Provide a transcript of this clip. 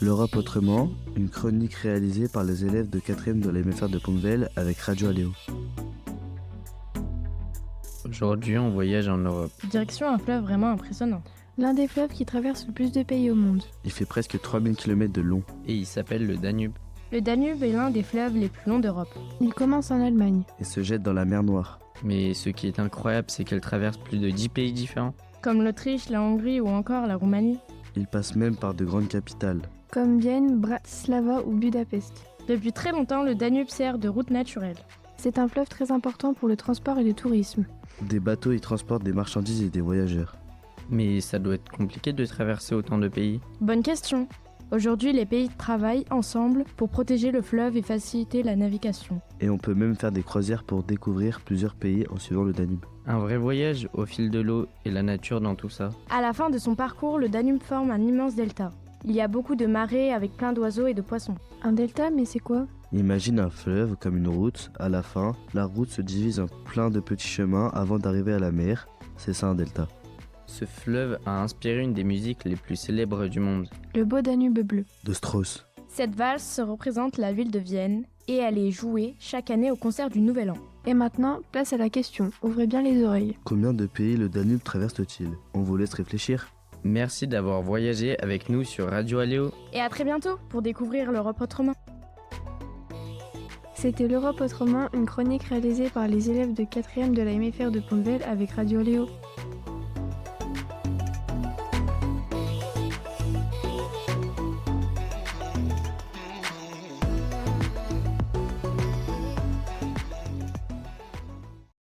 L'Europe autrement, une chronique réalisée par les élèves de 4e de la MFR de Pontvel avec Radio Aléo. Aujourd'hui, on voyage en Europe. Direction un fleuve vraiment impressionnant. L'un des fleuves qui traverse le plus de pays au monde. Il fait presque 3000 km de long. Et il s'appelle le Danube. Le Danube est l'un des fleuves les plus longs d'Europe. Il commence en Allemagne. Et se jette dans la mer Noire. Mais ce qui est incroyable, c'est qu'elle traverse plus de 10 pays différents. Comme l'Autriche, la Hongrie ou encore la Roumanie. Il passe même par de grandes capitales. Comme Vienne, Bratislava ou Budapest. Depuis très longtemps, le Danube sert de route naturelle. C'est un fleuve très important pour le transport et le tourisme. Des bateaux y transportent des marchandises et des voyageurs. Mais ça doit être compliqué de traverser autant de pays. Bonne question. Aujourd'hui, les pays travaillent ensemble pour protéger le fleuve et faciliter la navigation. Et on peut même faire des croisières pour découvrir plusieurs pays en suivant le Danube. Un vrai voyage au fil de l'eau et la nature dans tout ça. À la fin de son parcours, le Danube forme un immense delta. Il y a beaucoup de marais avec plein d'oiseaux et de poissons. Un delta, mais c'est quoi ? Imagine un fleuve comme une route. À la fin, la route se divise en plein de petits chemins avant d'arriver à la mer. C'est ça un delta. Ce fleuve a inspiré une des musiques les plus célèbres du monde. Le beau Danube bleu. De Strauss. Cette valse représente la ville de Vienne et elle est jouée chaque année au concert du Nouvel An. Et maintenant, place à la question. Ouvrez bien les oreilles. Combien de pays le Danube traverse-t-il ? On vous laisse réfléchir. Merci d'avoir voyagé avec nous sur Radio Aléo. Et à très bientôt pour découvrir l'Europe autrement. C'était l'Europe autrement, une chronique réalisée par les élèves de 4e de la MFR de Pontvel avec Radio Léo.